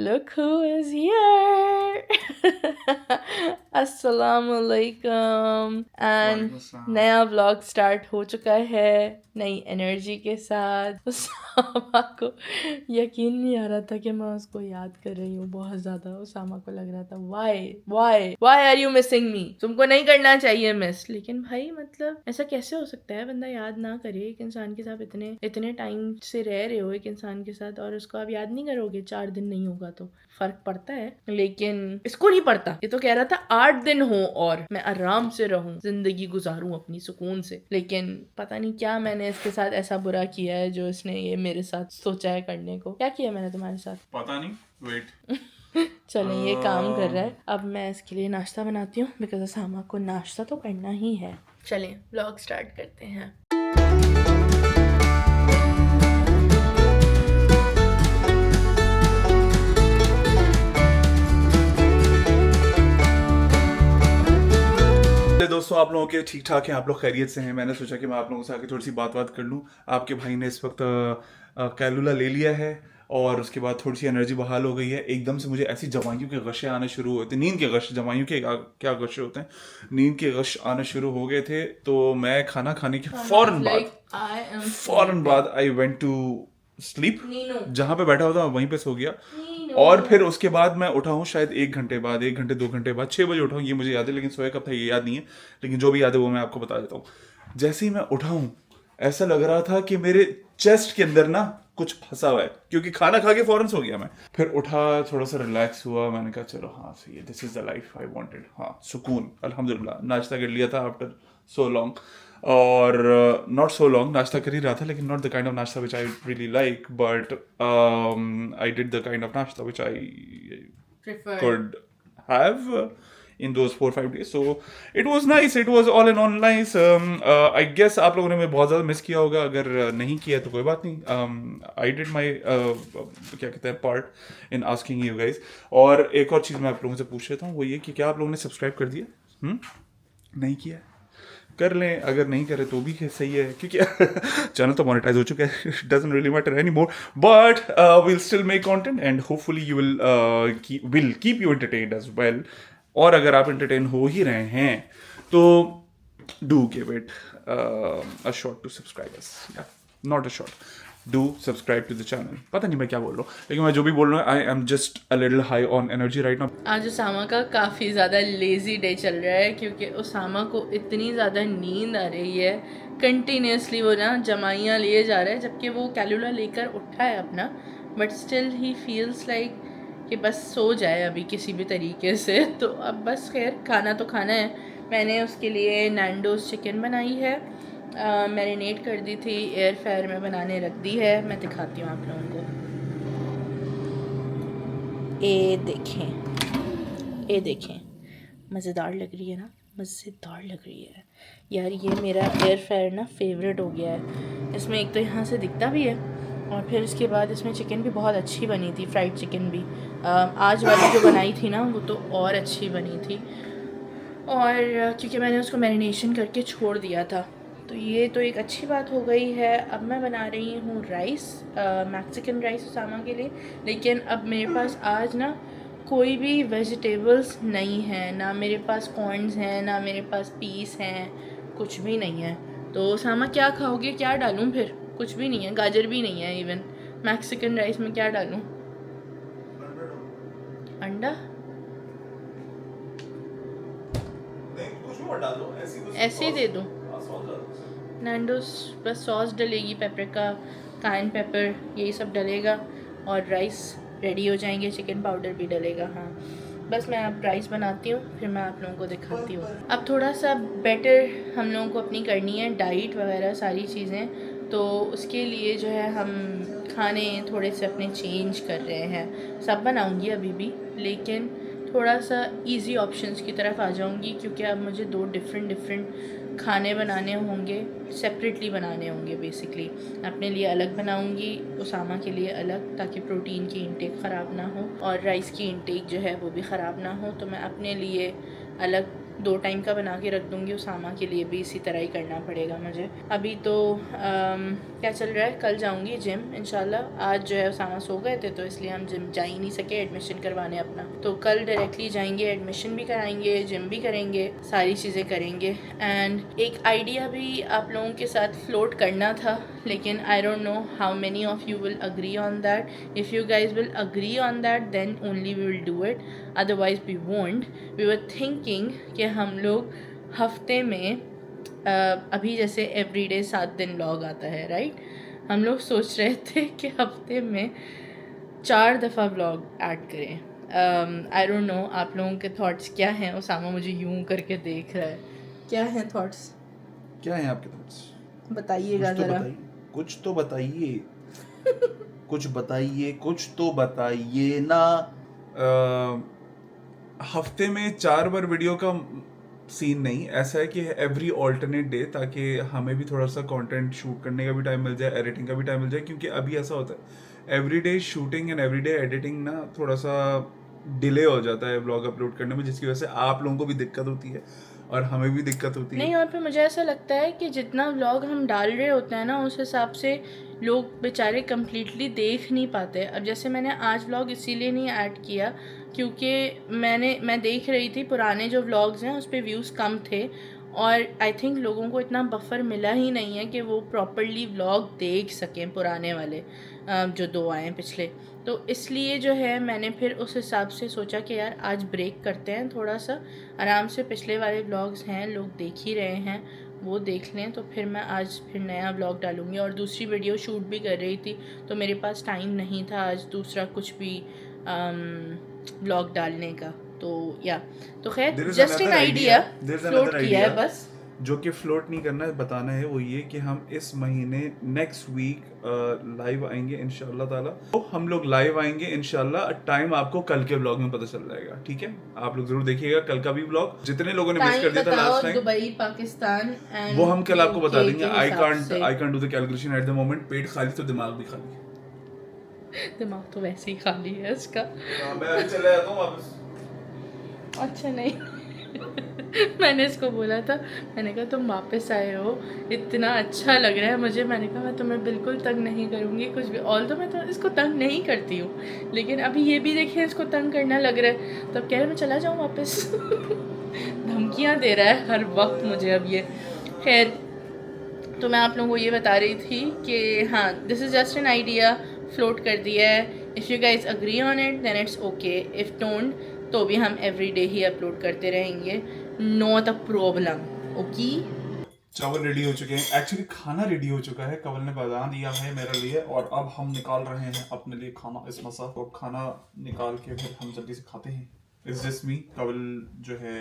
Look who is here. अस्सलामुअलैकुम and नया vlog start हो चुका है नई एनर्जी के साथ। उसामा को यकीन नहीं आ रहा था कि मैं उसको याद कर रही हूँ बहुत ज़्यादा। उसामा को लग रहा था why are you missing me, तुमको नहीं करना चाहिए मिस। लेकिन भाई मतलब ऐसा कैसे हो सकता है, बंदा याद ना करे एक इंसान के साथ। इतने इतने टाइम से रह रहे हो एक इंसान के साथ और उसको आप याद नहीं करोगे। 4 दिन नहीं होगा तो फर्क पड़ता है, लेकिन इसको नहीं पड़ता। ये तो कह रहा था 8 दिन हो और मैं आराम से रहूं, जिंदगी गुजारूं अपनी सुकून से। लेकिन पता नहीं क्या मैंने इसके साथ ऐसा बुरा किया है जो इसने ये मेरे साथ सोचा है करने को। क्या किया मैंने तुम्हारे साथ पता नहीं, वेट। चलें ये काम कर रहा है। अब मैं इसके लिए नाश्ता बनाती हूँ बिकॉज उसामा को नाश्ता तो करना ही है। चलें व्लॉग स्टार्ट करते हैं। दोस्तों, आप लोगों के ठीक ठाक हैं? आप लोग खैरियत से हैं? मैंने सोचा कि मैं आप लोगों से आके थोड़ी सी बात कर लूं। आपके भाई ने इस वक्त कैलुला ले लिया है और उसके बाद थोड़ी सी एनर्जी बहाल हो गई है। एकदम से मुझे ऐसी जवाइयों के गशे आने शुरू हुए थे, नींद के गश, जवाइयों के क्या गशे होते हैं, नींद के गश आने शुरू हो गए थे। तो मैं खाना खाने के फौरन बाद आई वेंट टू स्लीप। जहां पे बैठा होता वहीं पे सो गया। और फिर उसके बाद मैं उठा हूँ शायद 1 घंटे बाद, 1 घंटे 2 घंटे बाद, 6 बजे उठा हूँ, ये मुझे याद है। लेकिन सोया कब था ये याद नहीं है, लेकिन जो भी याद है वो मैं आपको बता देता हूँ। जैसे ही मैं उठा हूँ ऐसा लग रहा था कि मेरे चेस्ट के अंदर ना कुछ फंसा हुआ है, क्योंकि खाना खा के फौरन सो गया मैं। फिर उठा, थोड़ा सा रिलैक्स हुआ, मैंने कहा चलो हाँ सही है, this is the life I wanted. हाँ, सुकून, अल्हम्दुलिल्लाह। नाश्ता कर लिया था आफ्टर सो लॉन्ग, और नॉट सो लॉन्ग नाश्ता कर ही रहा था, लेकिन not the kind of nashta which I really like, but I did the kind of nashta which I could have in those 4-5 days. So it was nice, it was all in all nice. I guess आप लोगों ने मैं बहुत ज़्यादा miss किया होगा। अगर नहीं किया तो कोई बात नहीं। I did my क्या कहते हैं part in asking you guys. और एक और चीज़ मैं आप लोगों से पूछ लेता हूँ, वो ये कि क्या आप लोगों ने सब्सक्राइब कर दिया? नहीं किया? कर लें, अगर नहीं करे तो भी सही है, क्योंकि चैनल तो मोनेटाइज हो चुका है। It doesn't really matter any more, but will still make content and hopefully you will keep you entertained as well. और अगर आप एंटरटेन हो ही रहे हैं तो do give it a shot to subscribers, या not a shot, do subscribe to the channel. पता नहीं मैं क्या बोल रहा हूँ, लेकिन मैं जो भी बोल रहा हूँ, I am just a little high on energy right now. आज उसामा का काफ़ी ज़्यादा लेज़ी डे चल रहा है क्योंकि उसामा को इतनी ज़्यादा नींद आ रही है। कंटिन्यूसली वो ना जमाइयाँ लिए जा रहा है, जबकि वो कैलुला लेकर उठा है अपना, but still he feels like कि बस सो जाए अभी किसी भी तरीके से। तो अब बस खैर खाना तो खाना है। मैंने उसके लिए नैंडोज़ चिकन बनाई है, मैरिनेट कर दी थी, एयर फ्रायर में बनाने रख दी है। मैं दिखाती हूँ आप लोगों को। ये देखें मज़ेदार लग रही है ना, मज़ेदार लग रही है यार। ये मेरा एयर फ्रायर ना फेवरेट हो गया है। इसमें एक तो यहाँ से दिखता भी है और फिर इसके बाद इसमें चिकन भी बहुत अच्छी बनी थी, फ्राइड चिकन भी। आज वाली जो बनाई थी ना वो तो और अच्छी बनी थी, और क्योंकि मैंने उसको मैरिनेशन करके छोड़ दिया था। तो ये तो एक अच्छी बात हो गई है। अब मैं बना रही हूँ राइस, मैक्सिकन राइस उसामा के लिए। लेकिन अब मेरे पास आज ना कोई भी वेजिटेबल्स नहीं है, ना मेरे पास कॉर्न्स हैं, ना मेरे पास पीस हैं, कुछ भी नहीं है। तो उसामा क्या खाओगे, क्या डालूँ फिर? कुछ भी नहीं है, गाजर भी नहीं है इवन। मैक्सिकन राइस में क्या डालूँ? अंडा? ऐसे ही दे दूँ? नैंडोस बस सॉस डलेगी, पेपरिका, काइन पेपर, यही सब डलेगा और राइस रेडी हो जाएंगे। चिकन पाउडर भी डलेगा। हाँ बस मैं अब राइस बनाती हूँ, फिर मैं आप लोगों को दिखाती हूँ। अब थोड़ा सा बेटर हम लोगों को अपनी करनी है, डाइट वगैरह सारी चीज़ें। तो उसके लिए जो है हम खाने थोड़े से अपने चेंज कर रहे हैं। सब बनाऊँगी अभी भी, लेकिन थोड़ा सा इजी ऑप्शंस की तरफ आ जाऊँगी, क्योंकि अब मुझे 2 डिफरेंट खाने बनाने होंगे, सेपरेटली बनाने होंगे। बेसिकली अपने लिए अलग बनाऊंगी, उसामा के लिए अलग, ताकि प्रोटीन की इंटेक ख़राब ना हो और राइस की इंटेक जो है वो भी ख़राब ना हो। तो मैं अपने लिए अलग 2 टाइम का बना के रख दूँगी। उसामा के लिए भी इसी तरह ही करना पड़ेगा मुझे। अभी तो क्या चल रहा है, कल जाऊँगी जिम इंशाल्लाह। आज जो है उसामा सो गए थे तो इसलिए हम जिम जा ही नहीं सके एडमिशन करवाने अपना। तो कल डायरेक्टली जाएंगे, एडमिशन भी कराएंगे, जिम भी करेंगे, सारी चीज़ें करेंगे। एंड एक आइडिया भी आप लोगों के साथ फ्लोट करना था, लेकिन I don't know how many of you will agree on that. If you guys will agree on that then only we will do it, otherwise we won't. We were thinking कि हम लोग हफ्ते में अभी जैसे एवरीडे 7 दिन vlog आता है राइट, हम लोग सोच रहे थे कि हफ्ते में 4 दफ़ा व्लॉग ऐड करें। आई डोंट नो आप लोगों के थॉट्स क्या हैं। उसामा मुझे यूं करके देख रहा है, क्या हैं थॉट्स, क्या है आपके थॉट्स? बताइएगा ज़रा। कुछ तो बताइए कुछ बताइए, कुछ तो बताइए ना। हफ्ते में 4 बार वीडियो का सीन नहीं, ऐसा है कि एवरी ऑल्टरनेट डे, ताकि हमें भी थोड़ा सा कंटेंट शूट करने का भी टाइम मिल जाए, एडिटिंग का भी टाइम मिल जाए। क्योंकि अभी ऐसा होता है every day shooting and every day editing ना थोड़ा सा डिले हो जाता है व्लॉग अपलोड करने में, जिसकी वजह से आप लोगों को भी दिक्कत होती है और हमें भी दिक्कत होती है। नहीं, और फिर मुझे ऐसा लगता है कि जितना व्लॉग हम डाल रहे होते हैं ना उस हिसाब से लोग बेचारे कम्प्लीटली देख नहीं पाते। अब जैसे मैंने आज व्लॉग इसीलिए नहीं ऐड किया क्योंकि मैं देख रही थी पुराने जो व्लॉग्स हैं उस पर व्यूज़ कम थे और आई थिंक लोगों को इतना बफर मिला ही नहीं है कि वो प्रॉपरली व्लॉग देख सकें पुराने वाले जो 2 आए हैं पिछले। तो इसलिए जो है मैंने फिर उस हिसाब से सोचा कि यार आज ब्रेक करते हैं थोड़ा सा, आराम से पिछले वाले व्लॉग्स हैं लोग देख ही रहे हैं वो देख लें। तो फिर मैं आज फिर नया व्लॉग डालूँगी और दूसरी वीडियो शूट भी कर रही थी तो मेरे पास टाइम नहीं था आज दूसरा कुछ भी व्लॉग डालने का। तो या तो खैर जस्ट एन आइडिया फ्लोट किया है बस। जो कि फ्लोट नहीं करना है, बताना है वो ये कि हम इस महीने नेक्स्ट वीक लाइव आएंगे इंशाल्लाह ताला। तो हम लोग लाइव आएंगे इंशाल्लाह, टाइम आपको कल के व्लॉग में पता चल जाएगा, ठीक है? आप लोग जरूर देखिएगा कल का भी व्लॉग। जितने लोगों ने मिस कर दिया था last time, Dubai Pakistan and वो हम कल आपको बता देंगे। I can't do the calculation at the moment. पेट खाली तो दिमाग भी खाली। दिमाग तो वैसे ही खाली है इसका। मैं अभी चले जाता हूँ वापस। अच्छा नहीं मैंने इसको बोला था, मैंने कहा तुम वापस आए हो इतना अच्छा लग रहा है मुझे, मैंने कहा मैं तुम्हें बिल्कुल तंग नहीं करूँगी कुछ भी। ऑल तो मैं तो इसको तंग नहीं करती हूँ लेकिन अभी ये भी देखिए इसको तंग करना लग रहा है तो अब कह रहे मैं चला जाऊँ वापस धमकियाँ दे रहा है हर वक्त मुझे अब ये। खैर तो मैं आप लोगों को ये बता रही थी कि हाँ this is just an idea, float कर दिया है। If you guys agree on it then it's okay, if don't तो भी हम एवरी डे ही अपलोड करते रहेंगे, नॉट अ प्रॉब्लम। ओके, चावल रेडी हो चुके हैं, एक्चुअली खाना रेडी हो चुका है, कवल ने बता दिया है मेरे लिए और अब हम निकाल रहे हैं अपने लिए खाना। इस मसा को खाना निकाल के फिर हम जल्दी से खाते हैं। इस जस्ट मी, कवल जो है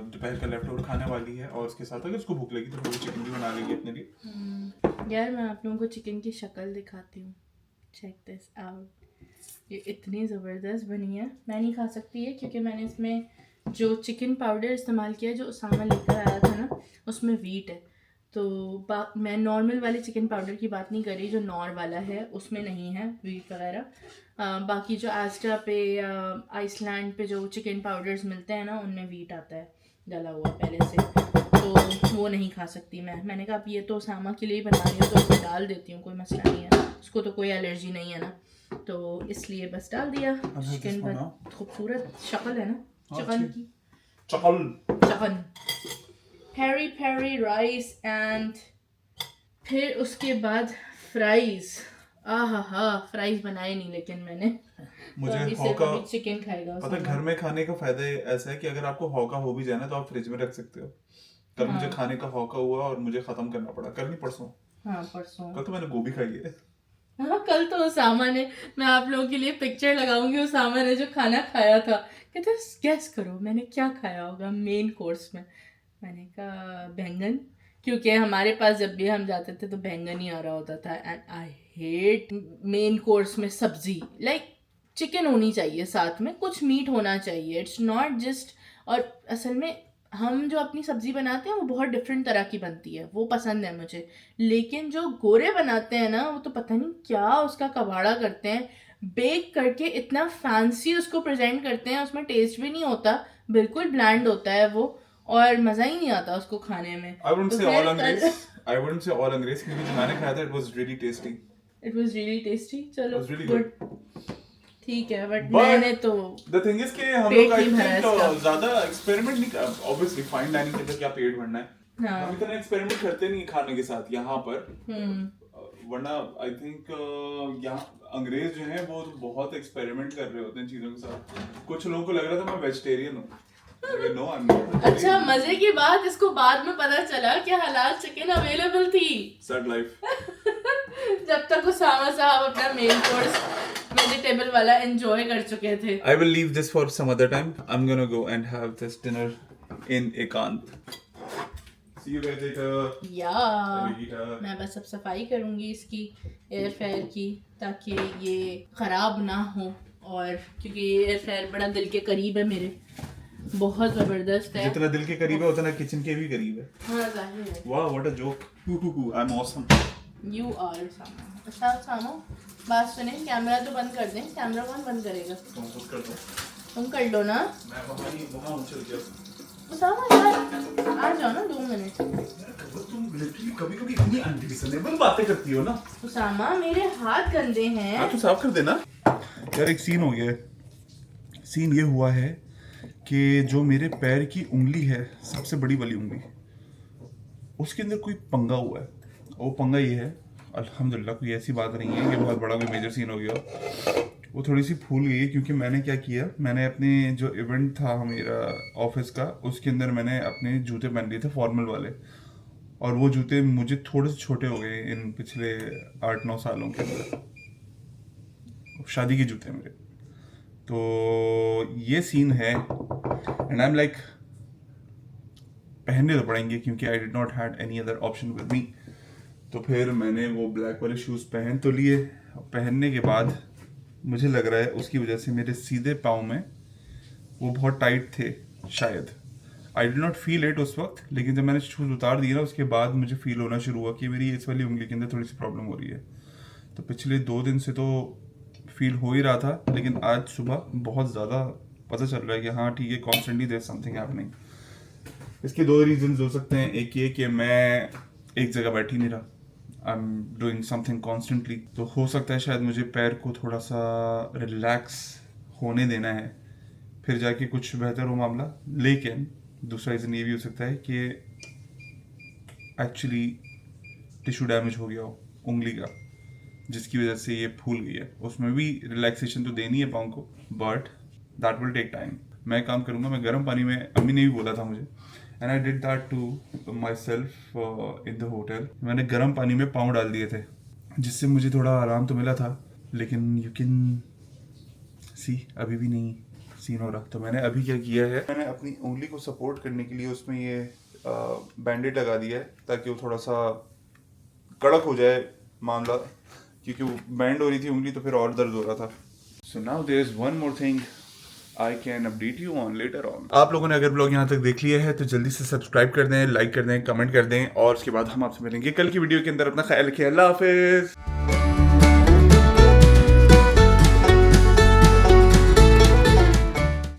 दोपहर का लेफ्ट ओवर खाने वाली है और उसके साथ अगर उसको भूख लगी तो थोड़ी चिकन भी बना लेगी अपने लिए। यार मैं आप लोगों को चिकन की शक्ल दिखाती हूँ, चेक दिस आउट। ये इतनी ज़बरदस्त बनी है, मैं नहीं खा सकती है क्योंकि मैंने इसमें जो चिकन पाउडर इस्तेमाल किया है जो उसामा लेकर आया था ना उसमें वीट है। तो मैं नॉर्मल वाले चिकन पाउडर की बात नहीं कर रही, जो नॉर वाला है उसमें नहीं है वीट वगैरह। बाकी जो आस्ट्रा पे या आइसलैंड पे जो चिकन पाउडर्स मिलते हैं ना उनमें वीट आता है डला हुआ पहले से, तो वो नहीं खा सकती मैंने कहा अब ये तो उसामा के लिए ही बना रही हूँ तो उसमें डाल देती हूँ, कोई मसला नहीं है, उसको तो कोई एलर्जी नहीं है ना, तो इसलिए बस डाल दिया। चिकन बहुत खूबसूरत शक्ल है ना चिकन की, chicken peri peri rice and फिर उसके बाद फ्राइज। आहा फ्राइज बनाए नहीं लेकिन मैंने मुझे तो हौका चिकन खाएगा। पता है घर में खाने का फायदा ऐसा है कि अगर आपको हौका हो भी जाए ना तो आप फ्रिज में रख सकते हो। कल मुझे खाने का हौका हुआ और मुझे खत्म करना पड़ा, कल नहीं परसों। हाँ परसों। कल तो मैंने गोभी खाई है। हाँ कल तो उसामा ने, मैं आप लोगों के लिए पिक्चर लगाऊंगी, उसामा ने जो खाना खाया था कहते गैस करो मैंने क्या खाया होगा मेन कोर्स में। मैंने कहा बैंगन, क्योंकि हमारे पास जब भी हम जाते थे तो बैंगन ही आ रहा होता था and I hate main course में सब्जी, लाइक चिकन होनी चाहिए साथ में, कुछ मीट होना चाहिए, इट्स नॉट जस्ट। और असल में हम जो अपनी सब्ज़ी बनाते हैं वो बहुत डिफरेंट तरह की बनती है, वो पसंद है मुझे, लेकिन जो गोरे बनाते हैं ना वो तो पता नहीं क्या उसका कबाड़ा करते हैं, बेक करके इतना फैंसी उसको प्रेजेंट करते हैं, उसमें टेस्ट भी नहीं होता, बिल्कुल ब्लैंड होता है वो, और मज़ा ही नहीं आता उसको खाने में। I wouldn't तो say all फिर अंग्रेज, I wouldn't say all अंग्रेज, क्योंकि जो मैंने खाया था it was really tasty. It was really tasty. चलो It was really good. ठीक है, बट But मैंने तो the thing is कि हम पेट लोग I नहीं भरा think इसका। ज़्यादा एक्सपेरिमेंट नहीं कर, obviously फाइन डाइनिंग के अंदर क्या पेट भरना है, हाँ। हम इतना एक्सपेरिमेंट करते नहीं खाने के साथ यहाँ पर, वरना आई थिंक यहाँ अंग्रेज जो हैं वो बहुत एक्सपेरिमेंट कर रहे होते हैं चीज़ों के साथ। कुछ लोगों को लग रहा था मैं वेजिटेरियन हूँ, लेकिन no, I'm not vegetarian. अच्छा, मजे की बात, इसको बाद में पता चला कि हलाल चिकन अवेलेबल थी। Sad life. जब तक उसामा साहब अपना मेन कोर्स वेजिटेबल वाला एंजॉय कर चुके थे। I will leave this for some other time. I'm gonna go and have this dinner in Ekant. See you guys later. या Later. मैं बस अब सफाई करूंगी इसकी एयर फ्रायर की, ताकि ये खराब ना हो, और क्योंकि ये एयर फ्रायर बड़ा दिल के करीब है मेरे, बहुत जबरदस्त है। जितना दिल के करीब है उतना किचन के भी करीब है। हाँ, जाहिर है। Wow, what a joke. I'm awesome. You are Sama. अच्छा सामो, बात सुने, कैमरा तो बंद कर दें। कैमरा कौन बंद करेगा? तुम खुद कर दो। तुम कर लो ना। मैं वहाँ उछल गया। उसामा यार, आ जाओ ना 2 मिनट। तुम लिटरली कभी-कभी इतनी अनरीजनेबल बातें करती हो ना। उसामा, मेरे हाथ गंदे हैं। हाँ तो साफ कर देना। यार एक सीन हो गया है। सीन ये हुआ है कि जो मेरे पैर की उंगली है, सबसे बड़ी वाली उंगली, उसके अंदर कोई पंगा हुआ है। वो पंगा ये है, अल्हम्दुलिल्लाह कोई ऐसी बात नहीं है कि बहुत बड़ा कोई मेजर सीन हो गया। वो थोड़ी सी फूल गई है क्योंकि मैंने क्या किया, मैंने अपने जो इवेंट था मेरा ऑफिस का, उसके अंदर मैंने अपने जूते पहन लिए थे फॉर्मल वाले, और वो जूते मुझे थोड़े से छोटे हो गए इन पिछले 8-9 सालों के अंदर, शादी के जूते मेरे। तो ये सीन है एंड आई एम लाइक पहनने तो पड़ेंगे क्योंकि I did not had any other option with me. तो फिर मैंने वो ब्लैक वाले शूज़ पहन तो लिए। पहनने के बाद मुझे लग रहा है उसकी वजह से मेरे सीधे पाँव में वो बहुत टाइट थे शायद। I did not feel it उस वक्त, लेकिन जब मैंने शूज़ उतार दिए ना उसके बाद मुझे फील होना शुरू हुआ कि मेरी इस वाली उंगली के अंदर थोड़ी सी प्रॉब्लम हो रही है। तो पिछले 2 दिन से तो फील हो ही रहा था, लेकिन आज सुबह बहुत ज़्यादा पता चल रहा है कि हाँ ठीक है, कॉन्स्टेंटली देयर समथिंग हैपनिंग। इसके 2 रीजन हो सकते हैं। एक ये कि मैं एक जगह बैठ ही नहीं रहा, I am doing something constantly. तो हो सकता है शायद मुझे पैर को थोड़ा सा रिलैक्स होने देना है, फिर जाके कुछ बेहतर हो मामला। लेकिन दूसरा रीज़न ये भी हो सकता है कि एक्चुअली टिश्यू डैमेज हो गया हो उंगली का, जिसकी वजह से ये फूल गई है। उसमें भी रिलैक्सेशन तो देनी है पाँव को, but that will take time. मैं काम करूँगा, मैं गर्म पानी में, अम्मी ने भी बोला था मुझे, and I did that to myself in the hotel. मैंने गर्म पानी में पाँव डाल दिए थे, जिससे मुझे थोड़ा आराम तो मिला था, लेकिन यू कैन सी अभी भी नहीं सीन हो रहा। तो मैंने अभी क्या किया है, मैंने अपनी उंगली को सपोर्ट करने के लिए उसमें ये बैंडेड लगा दिया है, ताकि वो थोड़ा सा कड़क हो जाए मामला, क्योंकि वो बैंड हो रही थी उंगली तो फिर और दर्द हो रहा था। So now there is one more thing I can update you on later on. आप लोगों ने अगर ब्लॉग यहाँ तक देख लिया है तो जल्दी से सब्सक्राइब कर दें, लाइक कर दें, कमेंट कर दें, और उसके बाद हम आपसे मिलेंगे कल की वीडियो के अंदर। अपना ख्याल रखिए, अल्लाह हाफिज़।